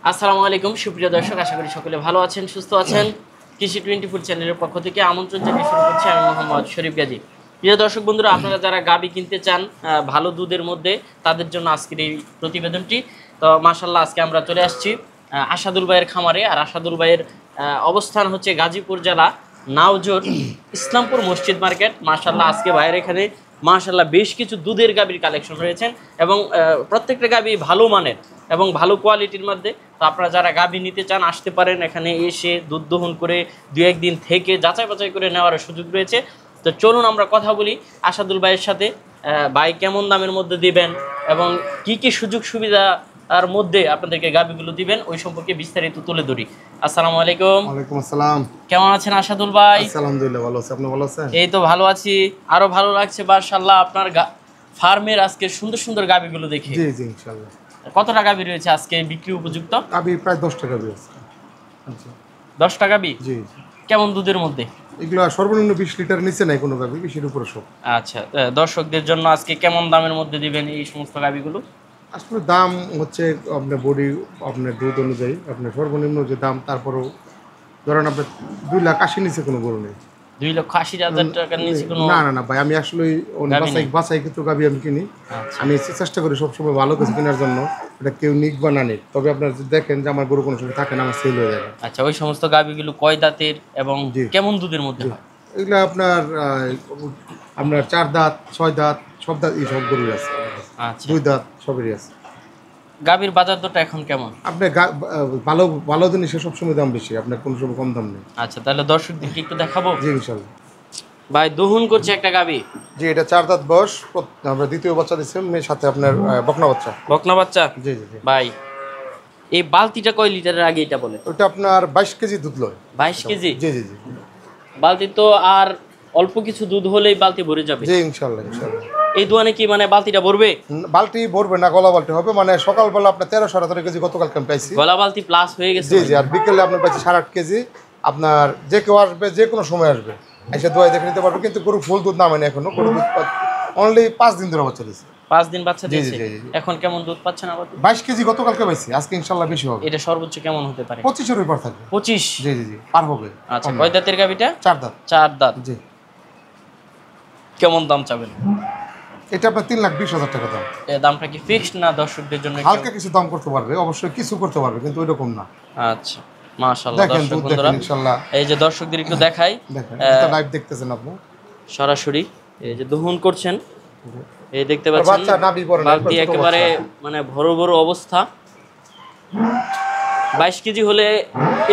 আসসালামু আলাইকুম সুপ্রিয় দর্শক, আশা করি সকলে ভালো আছেন, সুস্থ আছেন। কৃষি 24 চ্যানেলের পক্ষ থেকে আমন্ত্রণ জানিয়ে শুরু করছি আমি মোহাম্মদ শরীফ গাজী। প্রিয় দর্শক বন্ধুরা, আপনারা যারা গাবি কিনতে চান ভালো দুধের মধ্যে, তাদের জন্য আজকের এই প্রতিবেদনটি। তো মাশাআল্লাহ, আজকে আমরা চলে আসছি আসাদুল ভাইয়ের খামারে। আর আসাদুল ভাইয়ের অবস্থান হচ্ছে গাজীপুর জেলা নাওজোর ইসলামপুর মসজিদ মার্কেট। মাশাআল্লাহ, আজকে ভাইয়ের এখানে মাশাআল্লাহ বেশ কিছু দুধের গাবির কালেকশন রয়েছেন এবং প্রত্যেকটা গাবি ভালো মানের এবং ভালো কোয়ালিটির মধ্যে। তো আপনারা যারা গাভী নিতে চান আসতে পারেন, এখানে এসে দুধ দহন করে দু একদিন থেকে যাচাই বাছাই করে নেওয়ার সুযোগ রয়েছে। তো চলুন আমরা কথা বলি আসাদুল ভাইয়ের সাথে। ভাই কেমন দামের মধ্যে দিবেন এবং কি কি সুযোগ সুবিধা আর মধ্যে আপনাদেরকে গাভীগুলো দিবেন ওই সম্পর্কে বিস্তারিত তুলে ধরি। আসসালামু আলাইকুম। ওয়ালাইকুম আসসালাম। কেমন আছেন আসাদুল ভাই? আলহামদুলিল্লাহ ভালো আছি, আপনি ভালো আছেন? এই তো ভালো আছি, আরো ভালো লাগছে মাশাআল্লাহ আপনার ফার্মের আজকে সুন্দর সুন্দর গাভীগুলো দেখে। জি জি ইনশাআল্লাহ। কত টাকা গাভী রয়েছে আজকে বিক্রি উপযুক্ত? গাভী প্রায় 10 টাকা আছে। আচ্ছা 10 টাকা গাভী? জি। কেমন দুধের মধ্যে? এগুলো সর্বনিম্ন 20 লিটার নিচে নাই কোনো গাভী, 20 এর উপরে সব। আচ্ছা, দর্শকদের জন্য আজকে কেমন দামের মধ্যে দিবেন এই সমস্ত গাভীগুলো? আসলে দাম হচ্ছে আপনার বডি, আপনার দুধ অনুযায়ী আপনার সর্বনিম্ন যে দাম, তারপরেও ধরেন আপনার 2,80,000 নিচে কোনো গরু নেই। 2,80,000 টাকার নিচে কোনো? না না না ভাই, আমি আসলে বাছাই কিন্তু গাভী আমি কিনি। আমি চেষ্টা করি সবসময় ভালো কিছু কেনার জন্য, এটা কেউ নিক বা না নিক, তবে আপনার যদি দেখেন যে আমার গরু কোনো সময় থাকে না, আমার সেল হয়ে যাবে। আচ্ছা, ওই সমস্ত গাভীগুলো কয় দাঁতের এবং কেমন দুধের মধ্যে হয়? এগুলো আপনার 4 দাঁত 6 দাঁত সব দাঁত, এই সব গরুই আছে। আচ্ছা, 2 দাঁত সবেরই আছে। গাভীর বাজার দরটা এখন কেমন? আপনার ভালো ভালো জিনিসের সবসময় দাম বেশি, আপনার কোনো সময় কম দাম নেই। আচ্ছা, তাহলে দর্শকদেরকে একটু দেখাবো। জি ইনশাআল্লাহ। ভাই দহন করছে একটা গাভী। জি, এটা 4 দাঁত বয়স, আমরা দ্বিতীয় বাচ্চা দিচ্ছি, মেয়ের সাথে আপনার বকনা বাচ্চা। বকনা বাচ্চা? জি জি জি। ভাই এই বালতিটা কয় লিটারের আগে এটা বলে? ওটা আপনার 22 কেজি দুধ লয়। 22 কেজি? জি জি জি। বালতি তো আর অল্প কিছু দুধ হলেই বালতি ভরে যাবে? জি ইনশাআল্লাহ ইনশাআল্লাহ। এই দোয়ানে কি মানে বালতিটা ভরবে? বালতি ভরবে না, গলা বালতি হবে। মানে সকালবেলা আপনার 13-13.5 কেজি গতকালকে আমি পাইছি। গলা বালতি প্লাস হয়ে গেছে? জি জি। আর বিকেলে আপনার পাইছি 8.5 কেজি। আপনার যে কেউ আসবে, যে কোনো সময় আসবে, এসে দোয়াই দেখে নিতে পারবে। কিন্তু গরু ফুল দুধ নামেনি এখনো, গরু দুধ অনলি 5 দিন ধরে বাচ্চা দিয়েছে। 5 দিন বাচ্চা জি দিয়েছে? জি জি। এখন কেমন দুধ পাচ্ছেন আবার? 22 কেজি গতকালকে পাইছি, আজকে ইনশাআল্লাহ বেশি হবে। এটা সর্বোচ্চ কেমন হতে পারে? 25 এর উপর থাকবে। 25? জি জি জি, পার হবে। আচ্ছা, কয় দাঁতের গাভীটা? 4 দাঁত। 4 দাঁত। জি। কেমন দাম চাবেন? এটা আপনার 3,20,000 টাকা দাম। এই দামটা কি ফিক্সড না দর্শকদের জন্য? হালকা কিছু দাম করতে পারবে, অবশ্যই কিছু করতে পারবে, কিন্তু ওইরকম না। আচ্ছা, মাশাআল্লাহ। দেখেন দর্শক দুধ বন্ধুরা, দেখেন ইনশাআল্লাহ। এই যে দর্শকদের একটু দেখাই, দেখেন এটা লাইভ দেখতেছেন আপনি সরাসরি এই যে দহন করছেন, এই দেখতে পাচ্ছেন বাচ্চা নাভি পড়ে না, বালতি একেবারে মানে ভরো ভরো অবস্থা। 22 কেজি হলে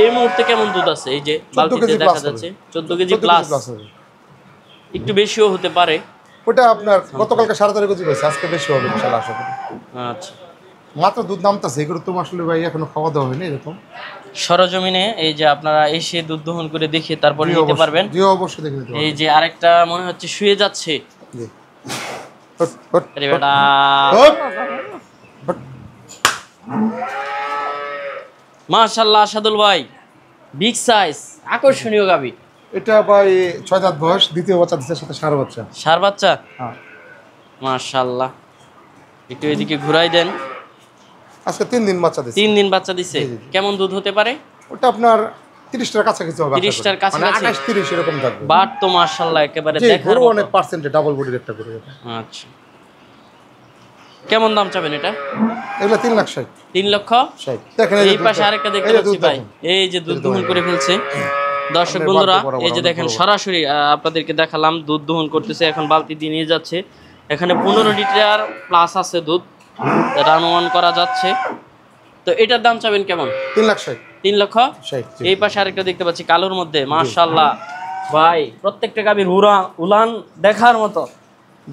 এই মুহূর্তে কেমন দুধ আছে? এই যে বালতিতে দেখা যাচ্ছে 14 কেজি প্লাস, একটু বেশিও হতে পারে। ওটা আপনার গতকালকে 13.5 কেজি হয়েছে, আজকে বেশি হবে ইনশাআল্লাহ আশা করি। আচ্ছা, মাত্র দুধ নামতেছে, এগুলো তো আসলে ভাই এখনো খাওয়া দাওয়া হয়নি এরকম। সরজমিনে এই যে আপনারা এসে দুধ দহন করে দেখে তারপরে নিতে পারবেন। জি অবশ্যই দেখে নিতে পারবেন। এই যে আরেকটা মনে হচ্ছে শুয়ে যাচ্ছে। জি। হট আরে বেটা, মাশাআল্লাহ আসাদুল ভাই, বিগ সাইজ আকর্ষণীয় গাভী। এটা ভাই 6 দাঁত বয়স, দ্বিতীয় বাচ্চা দিচ্ছে, সাথে ষাঁড় বাচ্চা। ষাঁড় বাচ্চা? হ্যাঁ। মাশাআল্লাহ, একটু এদিকে ঘুরাই দেন। আজকে 3 দিন বাচ্চা দিচ্ছে। 3 দিন বাচ্চা দিছে? কেমন দুধ হতে পারে? ওটা আপনার 30টার কাছাকাছি হবে। 30টার কাছাকাছি? 28-30 এরকম থাকবে। বাট তো মাশাআল্লাহ একেবারে দেখার মতো। অনেক পার্সেন্টে ডাবল বডির একটা গরু। আচ্ছা, কেমন দাম চাবেন এটা? এগুলা 3,60,000। 3,60,000? দেখেন এই পাশে আরেকটা দেখতে পাচ্ছি ভাই, এই যে দুধ দহন করে ফেলছে। দর্শক বন্ধুরা, এই যে দেখেন সরাসরি আপনাদেরকে দেখালাম দুধ দহন করতেছে, এখন বালতি দিয়ে নিয়ে যাচ্ছে। এখানে 15 লিটার প্লাস আছে দুধ, রান করা যাচ্ছে। তো এটার দাম চাবেন কেমন? 3,60,000। 3,60,000? এই পাশে আরেকটা দেখতে পাচ্ছি কালোর মধ্যে, মাশাআল্লাহ ভাই, প্রত্যেকটা গাভীর উলান দেখার মতো।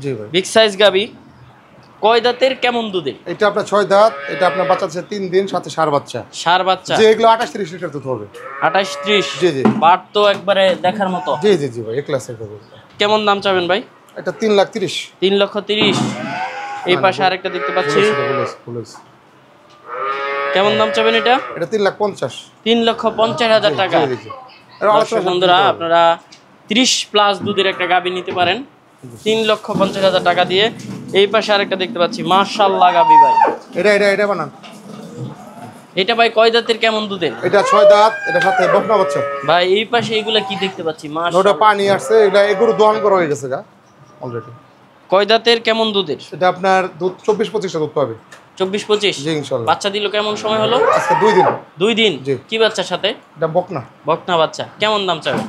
জি ভাই, বিগ সাইজ গাভী। কয় দাঁতের, কেমন দুধে? এটা আপনার 6 দাঁত, এটা আপনার বাচ্চা আছে 3 দিন, সাথে ষাঁড় বাচ্চা। ষাঁড় বাচ্চা? জি, এগুলো 28-30 লিটার দুধ হবে। 28-30? জি জি। বাট তো একবারে দেখার মতো। জি জি জি ভাই, এক ক্লাসের গরু। কেমন দাম চাবেন ভাই? এটা 3,30,000। 3,30,000? এই পাশে আরেকটা দেখতে পাচ্ছি, কেমন দাম চাবেন এটা? এটা 3,50,000। 3,50,000 টাকা। জি জি। দর্শক বন্ধুরা, আপনারা 30 প্লাস দুধের একটা গাভী নিতে পারেন 3,50,000 টাকা দিয়ে। এই পাশে আরেকটা দেখতে পাচ্ছি, মাশাআল্লাহ গাভী ভাই। এটা বানান। এটা ভাই কয় দাঁতের কেমন দুধের? এটা 6 দাঁত, এটা সাথে বকনা বাচ্চা। ভাই এই পাশে এগুলা কি দেখতে পাচ্ছি? ওটা মাশাআল্লাহ, পানি আসছে, এটা এগুলো দহন করা হয়ে গেছে গা অলরেডি। কয় দাঁতের কেমন দুধের? এটা আপনার দুধ 24-25টা দুধ পাবে। 24-25? জি ইনশাআল্লাহ। বাচ্চা দিল কেমন সময় হলো? আজকে 2 দিন। 2 দিন। জি। কি বাচ্চার সাথে? এটা বকনা। বকনা বাচ্চা। কেমন দাম চাবে?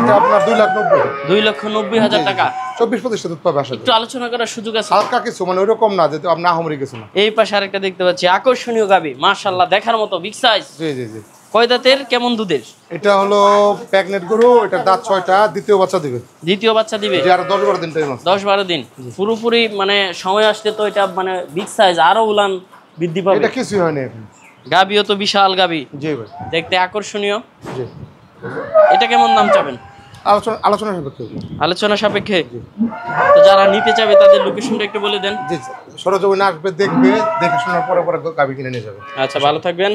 এটা আপনার 2,90,000। 2,90,000 টাকা। 24-25টা দুধ পাবে আসলে। একটু আলোচনা করার সুযোগ আছে? হালকা কিছু, মানে ওইরকম না যে আপনি আহামরি কিছু না। এই পাশে আরেকটা দেখতে পাচ্ছি আকর্ষণীয় গাবি, মাশাআল্লাহ দেখার মতো বিগ সাইজ। জি জি জি। কয় দাঁতের কেমন দুধের? এটা হলো প্রেগনেন্ট গরু, এটা দাঁত 6টা, দ্বিতীয় বাচ্চা দিবে। দ্বিতীয় বাচ্চা দিবে? যে আর 10-12 দিন টাইম আছে। 10-12 দিন পুরোপুরি, মানে সময় আসলে তো এটা মানে বিগ সাইজ, আরো উলান বৃদ্ধি পাবে। এটা কিছুই হয়নি এখন। গাবিও তো বিশাল গাবি, জি ভাই। দেখতে আকর্ষণীয়। জি। এটা কেমন দাম চাবেন? আলোচনা সাপেক্ষে। আলোচনা সাপেক্ষে। তো যারা নিতে চাবে তাদের লোকেশনটা একটু বলে দেন। জি, সরজমিনে আসবে, দেখবে, দেখে শোনার পরে পরে গাবি কিনে নিয়ে যাবে। আচ্ছা, ভালো থাকবেন।